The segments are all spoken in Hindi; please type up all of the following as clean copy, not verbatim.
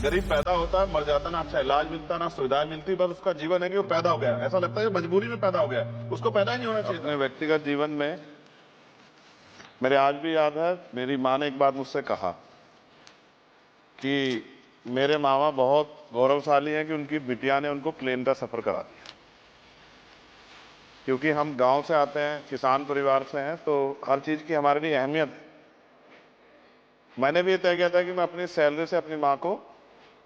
गरीब पैदा होता है, मर जाता, ना अच्छा इलाज मिलता, ना सुविधाएं मिलती, बस उसका जीवन है कि वो पैदा हो गया। ऐसा लगता है कि मजबूरी में पैदा हो गया, उसको पैदा ही नहीं होना चाहिए। अपने व्यक्तिगत जीवन में मेरे आज भी याद है, मेरी माँ ने एक बात मुझसे कहा कि मेरे मामा बहुत गौरवशाली हैं कि उनकी बिटिया ने उनको प्लेन का सफर करा दिया। क्योंकि हम गांव से आते हैं, किसान परिवार से हैं, तो हर चीज की हमारे लिए अहमियत है। मैंने भी तय किया था कि मैं अपनी सैलरी से अपनी माँ को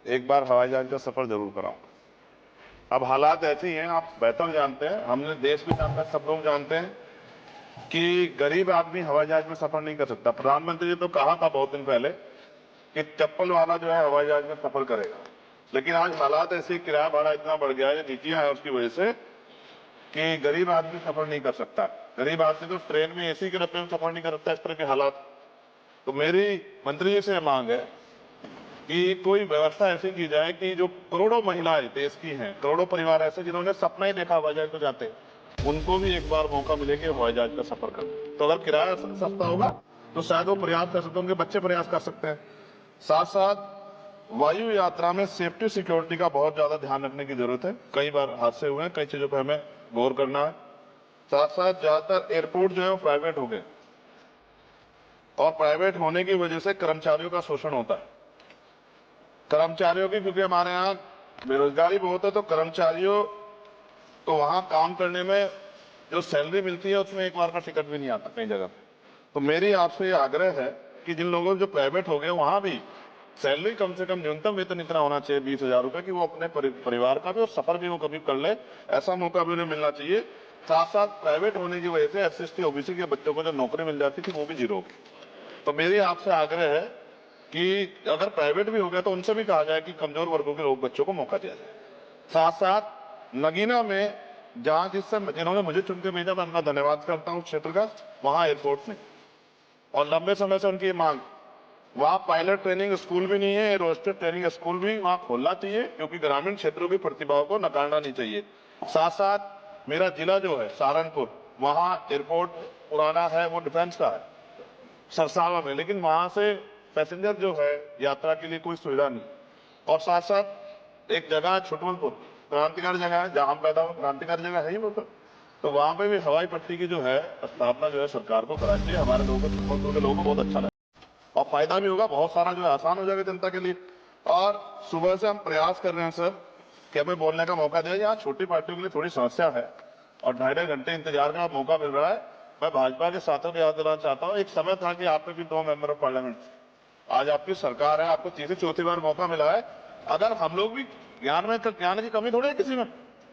एक बार हवाई जहाज का सफर जरूर कराऊंगा। अब हालात ऐसे ही हैं, आप बेहतर जानते हैं, हमने देश में जानते हैं, सब लोग जानते हैं कि गरीब आदमी हवाई जहाज में सफर नहीं कर सकता। प्रधानमंत्री जी तो कहा था बहुत दिन पहले कि चप्पल वाला जो है हवाई जहाज में सफर करेगा, लेकिन आज हालात ऐसे, किराया भाड़ा इतना बढ़ गया है, नीतियां हैं उसकी वजह से कि गरीब आदमी सफर नहीं कर सकता। गरीब आदमी तो ट्रेन में एसी के डब्बे में सफर नहीं कर सकता, इस तरह के हालात। तो मेरी मंत्री जी से मांग है कि कोई व्यवस्था ऐसी की जाए कि जो करोड़ों महिलाएं देश की हैं, करोड़ों परिवार ऐसे जिन्होंने सपना ही देखा हवाई जहाज को जाते, उनको भी एक बार मौका मिले कि हवाई जहाज का सफर करने। तो अगर किराया सस्ता होगा तो शायद वो प्रयास कर सकते हैं, उनके बच्चे प्रयास कर सकते हैं। साथ साथ वायु यात्रा में सेफ्टी सिक्योरिटी का बहुत ज्यादा ध्यान रखने की जरूरत है। कई बार हादसे हुए हैं, कई चीजों पर हमें गौर करना है। साथ साथ ज्यादातर एयरपोर्ट जो है वो प्राइवेट हो गए, और प्राइवेट होने की वजह से कर्मचारियों का शोषण होता है। कर्मचारियों की, क्योंकि हमारे यहाँ बेरोजगारी बहुत है, तो कर्मचारियों को वहां काम करने में जो सैलरी मिलती है उसमें एक बार का टिकट भी नहीं आता कई जगह पे। तो मेरी आपसे आग्रह है कि जिन लोगों जो प्राइवेट हो गए वहां भी सैलरी कम से कम न्यूनतम वेतन इतना होना चाहिए 20,000 रुपए, कि वो अपने परिवार का भी और सफर भी वो कभी कर ले, ऐसा मौका भी उन्हें मिलना चाहिए। साथ साथ प्राइवेट होने की वजह से SC/ST OBC के बच्चों को जो नौकरी मिल जाती थी वो भी जीरो होगी। तो मेरी आपसे आग्रह है कि अगर प्राइवेट भी हो गया तो उनसे भी कहा जाए कि कमजोर वर्गों के लोग बच्चों को मौका दिया जाए। साथ साथ नगीना में जहां जिन्होंने मुझे चुन के भेजा, मैं उनका धन्यवाद करता हूँ क्षेत्र का, वहां एयरपोर्ट में, और लंबे समय से उनकी मांग, वहां पायलट ट्रेनिंग स्कूल भी नहीं है, एरोस्टेट ट्रेनिंग स्कूल भी वहां खोलना चाहिए, क्योंकि ग्रामीण क्षेत्रों की प्रतिभाओं को नकारना नहीं चाहिए। साथ साथ मेरा जिला जो है सहारनपुर, वहां एयरपोर्ट पुराना है, वो डिफेंस का है सरसावा में, लेकिन वहां से पैसेंजर जो है यात्रा के लिए कोई सुविधा नहीं। और साथ साथ एक जगह है छुटवलपुर, क्रांतिकारी जगह है, जहां पैदा हुआ, क्रांतिकारी जगह है ही वो, तो वहां पे भी हवाई पट्टी की जो है स्थापना जो है सरकार को करानी चाहिए। हमारे लोगों को, छुटवलपुर के लोगों को बहुत अच्छा लगा और फायदा भी होगा, बहुत सारा जो है आसान हो जाएगा जनता के लिए। और सुबह से हम प्रयास कर रहे हैं सर कि हमें बोलने का मौका दें। यहाँ छोटी पार्टियों के लिए थोड़ी समस्या है और 2.5 घंटे इंतजार का मौका मिल रहा है। मैं भाजपा के साथियों को याद दिलाना चाहता हूँ, एक समय था कि आप पे भी 2 मेंबर ऑफ पार्लियामेंट, आज आपकी सरकार है, आपको तीसरी चौथी बार मौका मिला है। अगर हम लोग भी ज्ञान की कमी थोड़ी है किसी में,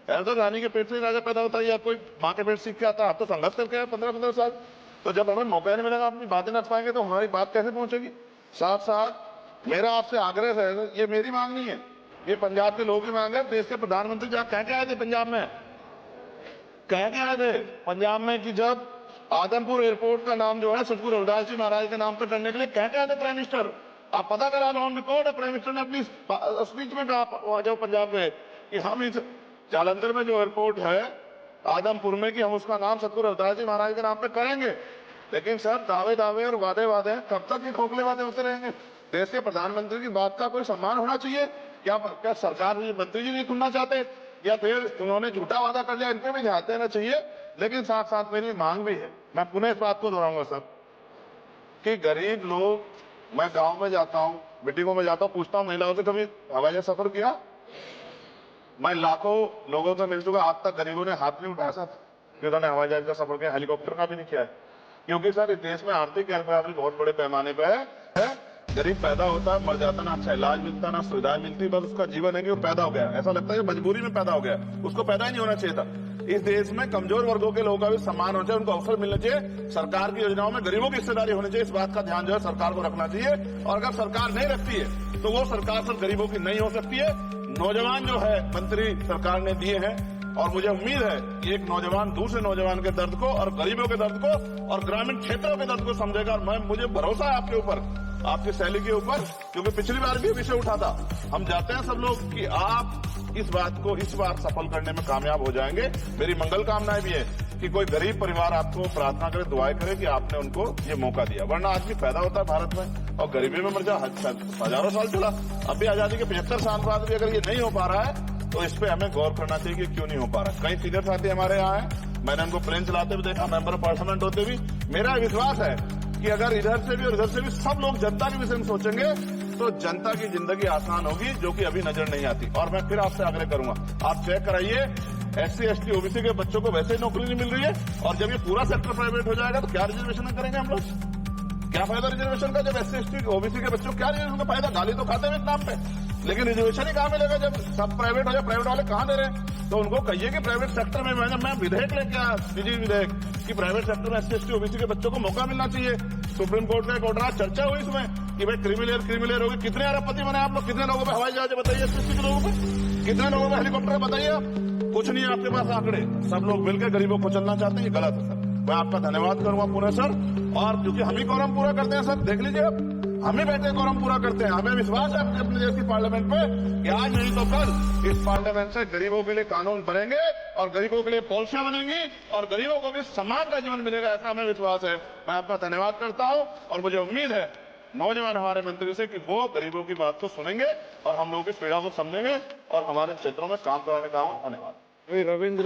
ऐसा रानी के पेट से राजा पैदा होता है या कोई माँ के पेट सीख के आता है। आप तो संघर्ष करके आए 15-15 साल, तो जब हमें मौका नहीं मिलेगा, अपनी बातें न रख पाएंगे तो हमारी बात कैसे पहुंचेगी। साथ साथ मेरा आपसे आग्रह है, ये मेरी मांग नहीं है, ये पंजाब के लोगों की मांग है। देश के प्रधानमंत्री जब कह के आए थे पंजाब में, कह के आए थे पंजाब में कि जब आदमपुर एयरपोर्ट का नाम जो है सतगुरु रविदास जी महाराज के नाम पर करने के लिए कह के आए थे प्राइम मिनिस्टर। आप पता करा लो, ऑन रिकॉर्ड है, प्राइम मिनिस्टर ने अपनी स्पीच में कहा जब पंजाब में कि हम इस जालंधर में जो एयरपोर्ट है आदमपुर में, कि हम उसका नाम सतगुरु रविदास जी महाराज के नाम पे करेंगे। लेकिन सर दावे और वादे हैं, कब तक ये खोखले वादे होते रहेंगे। देश के प्रधानमंत्री की बात का कोई सम्मान होना चाहिए। क्या सरकार मंत्री जी नहीं सुनना चाहते, या फिर उन्होंने झूठा वादा कर लिया, इन पे भी ध्यान देना चाहिए। लेकिन साथ साथ मेरी मांग भी है, मैं पुनः इस बात को दोहराऊंगा सर, कि गरीब लोग, मैं गांव में जाता हूं, मीटिंगों में जाता हूं, पूछता हूं महिलाओं से कभी हवाई जहाज सफर किया। मैं लाखों लोगों से मिल चुका, आज तक गरीबों ने हाथ नहीं उठाया सर कि उन्होंने हवाई जहाज का सफर किया, हेलीकॉप्टर का भी नहीं किया है। क्योंकि सर इस देश में आर्थिक गैरबराबरी बहुत बड़े पैमाने पर है। गरीब पैदा होता है, मर जाता, ना अच्छा इलाज मिलता, ना सुविधाएं मिलती, बस उसका जीवन है कि वो पैदा हो गया। ऐसा लगता है कि मजबूरी में पैदा हो गया, उसको पैदा ही नहीं होना चाहिए था। इस देश में कमजोर वर्गों के लोगों का भी सम्मान होना चाहिए, उनको अवसर मिलना चाहिए। सरकार की योजनाओं में गरीबों की हिस्सेदारी होनी चाहिए, इस बात का ध्यान जो है सरकार को रखना चाहिए। और अगर सरकार नहीं रखती है तो वो सरकार सिर्फ गरीबों की नहीं हो सकती है। नौजवान जो है मंत्री सरकार ने दिए हैं, और मुझे उम्मीद है कि एक नौजवान दूसरे नौजवान के दर्द को और गरीबों के दर्द को और ग्रामीण क्षेत्रों के दर्द को समझेगा। और मुझे भरोसा है आपके ऊपर, आपकी शैली के ऊपर, क्योंकि पिछली बार भी विषय उठा था। हम चाहते हैं सब लोग कि आप इस बात को इस बार सफल करने में कामयाब हो जाएंगे। मेरी मंगल कामनाएं भी है कि कोई गरीब परिवार आपको प्रार्थना करे, दुआएं करे कि आपने उनको ये मौका दिया, वरना आदमी पैदा होता है भारत में और गरीबी में मर जा। हजारों साल चला, अभी आजादी के 75 साल बाद भी अगर ये नहीं हो पा रहा है तो इस पे हमें गौर करना चाहिए कि क्यों नहीं हो पा रहा। कई सीनियर साथी हमारे यहाँ हैं, मैंने उनको प्लेन चलाते हुए देखा, मेंबर ऑफ पार्लियामेंट होते भी। मेरा विश्वास है कि अगर इधर से भी और इधर से भी सब लोग जनता के विषय में सोचेंगे तो जनता की जिंदगी आसान होगी, जो कि अभी नजर नहीं आती। और मैं फिर आपसे आग्रह करूंगा, आप चेक कराइए, SC ST OBC के बच्चों को वैसे ही नौकरी नहीं मिल रही है, और जब ये पूरा सेक्टर प्राइवेट हो जाएगा तो क्या रिजर्वेशन करेंगे हम लोग? क्या फायदा रिजर्वेशन का? जब SC ST OBC के बच्चों क्या रिजर्वेशन का फायदा? गाली तो खाते हैं इस नाम पे, लेकिन रिजर्वेशन ही कहां मिलेगा जब सब प्राइवेट हो जाए? प्राइवेट वाले कहां दे रहे हैं? तो उनको कहिए कि प्राइवेट सेक्टर में मैं विधेयक लेके आया, निजी विधेयक, कि प्राइवेट सेक्टर में SC ST OBC के बच्चों को मौका मिलना चाहिए। सुप्रीम कोर्ट का एक ऑर्डर, चर्चा हुई इसमें कि भाई क्रिमिलेयर होगी। कितने अरबपति बने आप लोग? कितने लोगों पे हवाई जहाज बताइए? SC ST के लोगों पे कितने लोगों पे हेलीकॉप्टर बताइए? आप कुछ नहीं है आपके पास आंकड़े, सब लोग मिलकर गरीबों को चलना चाहते हैं, ये गलत है सर। मैं आपका धन्यवाद करूंगा पुनः सर, और क्योंकि हम ही कोरम पूरा करते हैं सर, देख लीजिए आप, हम ही बैठे कोरम पूरा करते हैं। हमें विश्वास है अपने देश की पार्लियामेंट पे कि आज नहीं तो कल इस पार्लियामेंट से गरीबों के लिए कानून बनेंगे और गरीबों के लिए पॉलिसियां बनेंगी और गरीबों को भी सम्मान का जीवन मिलेगा, ऐसा हमें विश्वास है। मैं आपका धन्यवाद करता हूं और मुझे उम्मीद है नौजवान हमारे मंत्री से कि वो गरीबों की बात को सुनेंगे और हम लोगों की पीड़ा को समझेंगे और हमारे क्षेत्रों में काम कराने का धन्यवाद। रविंद्र